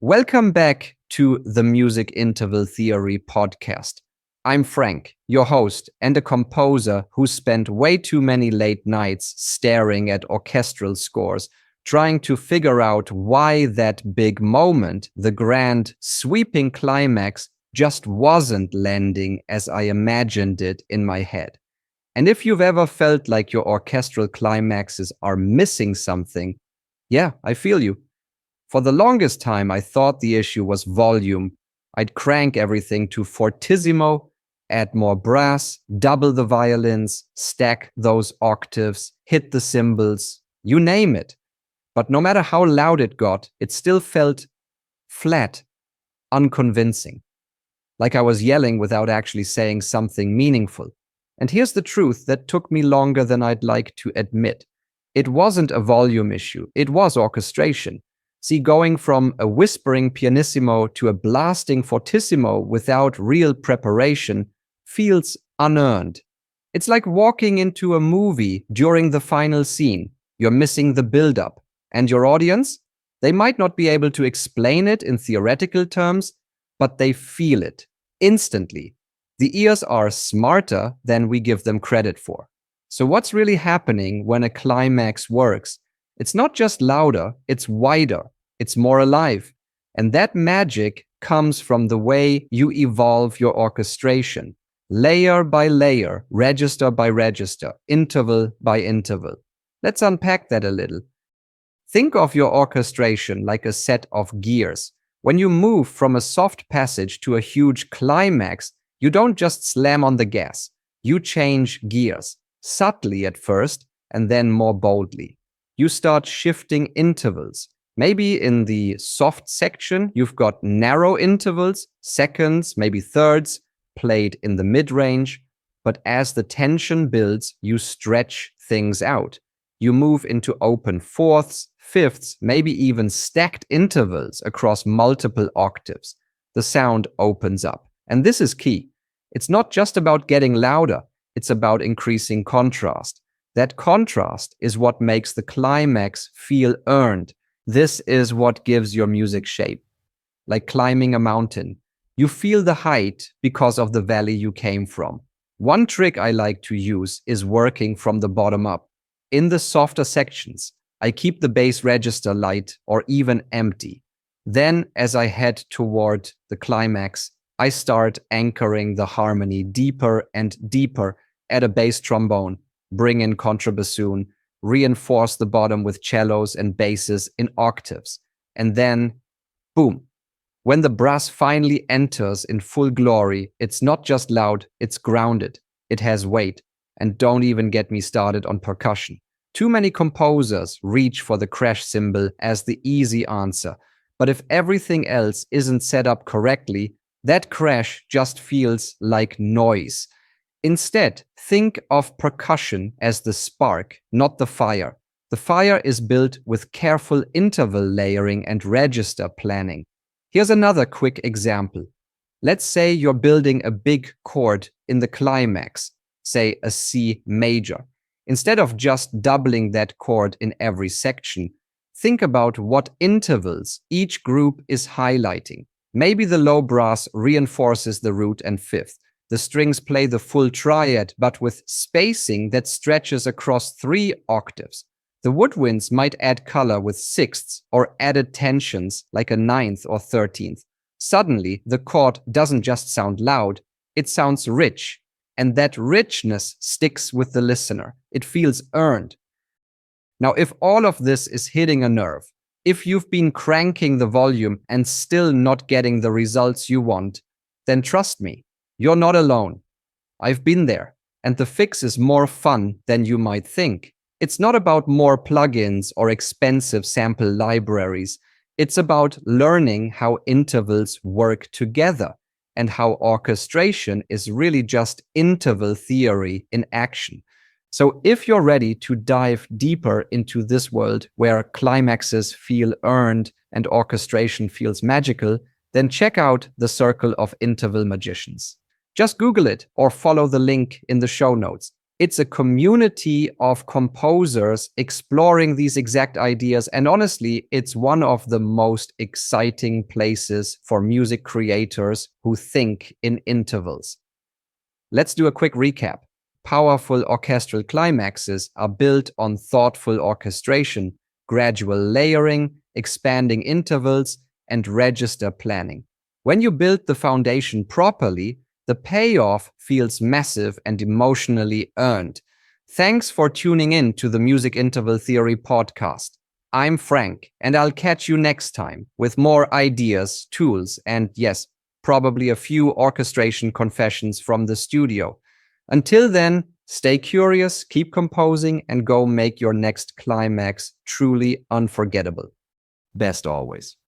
Welcome back to the Music Interval Theory podcast. I'm Frank, your host and a composer who spent way too many late nights staring at orchestral scores, trying to figure out why that big moment, the grand, sweeping climax, just wasn't landing as I imagined it in my head. And if you've ever felt like your orchestral climaxes are missing something, yeah, I feel you. For the longest time, I thought the issue was volume. I'd crank everything to fortissimo, add more brass, double the violins, stack those octaves, hit the cymbals, you name it. But no matter how loud it got, it still felt flat, unconvincing, like I was yelling without actually saying something meaningful. And here's the truth that took me longer than I'd like to admit. It wasn't a volume issue, it was orchestration. See, going from a whispering pianissimo to a blasting fortissimo without real preparation feels unearned. It's like walking into a movie during the final scene. You're missing the build-up. And your audience? They might not be able to explain it in theoretical terms, but they feel it instantly. The ears are smarter than we give them credit for. So what's really happening when a climax works? It's not just louder, it's wider, it's more alive. And that magic comes from the way you evolve your orchestration, layer by layer, register by register, interval by interval. Let's unpack that a little. Think of your orchestration like a set of gears. When you move from a soft passage to a huge climax, you don't just slam on the gas. You change gears, subtly at first, and then more boldly. You start shifting intervals. Maybe in the soft section, you've got narrow intervals, seconds, maybe thirds, played in the mid-range. But as the tension builds, you stretch things out. You move into open fourths, fifths, maybe even stacked intervals across multiple octaves. The sound opens up. And this is key. It's not just about getting louder, it's about increasing contrast. That contrast is what makes the climax feel earned. This is what gives your music shape. Like climbing a mountain. You feel the height because of the valley you came from. One trick I like to use is working from the bottom up. In the softer sections, I keep the bass register light or even empty. Then, as I head toward the climax, I start anchoring the harmony deeper and deeper. Add a bass trombone, bring in contrabassoon, reinforce the bottom with cellos and basses in octaves. And then, boom. When the brass finally enters in full glory, it's not just loud, it's grounded. It has weight. And don't even get me started on percussion. Too many composers reach for the crash cymbal as the easy answer. But if everything else isn't set up correctly, that crash just feels like noise. Instead, think of percussion as the spark, not the fire. The fire is built with careful interval layering and register planning. Here's another quick example. Let's say you're building a big chord in the climax, say a C major. Instead of just doubling that chord in every section, think about what intervals each group is highlighting. Maybe the low brass reinforces the root and fifth. The strings play the full triad, but with spacing that stretches across 3 octaves. The woodwinds might add color with sixths or added tensions like a 9th or 13th. Suddenly, the chord doesn't just sound loud, it sounds rich. And that richness sticks with the listener. It feels earned. Now, if all of this is hitting a nerve, if you've been cranking the volume and still not getting the results you want, then trust me, you're not alone. I've been there, and the fix is more fun than you might think. It's not about more plugins or expensive sample libraries. It's about learning how intervals work together and how orchestration is really just interval theory in action. So if you're ready to dive deeper into this world where climaxes feel earned and orchestration feels magical, then check out the Circle of Interval Magicians. Just Google it or follow the link in the show notes. It's a community of composers exploring these exact ideas. And honestly, it's one of the most exciting places for music creators who think in intervals. Let's do a quick recap. Powerful orchestral climaxes are built on thoughtful orchestration, gradual layering, expanding intervals, and register planning. When you build the foundation properly, the payoff feels massive and emotionally earned. Thanks for tuning in to the Music Interval Theory podcast. I'm Frank, and I'll catch you next time with more ideas, tools, and yes, probably a few orchestration confessions from the studio. Until then, stay curious, keep composing, and go make your next climax truly unforgettable. Best always.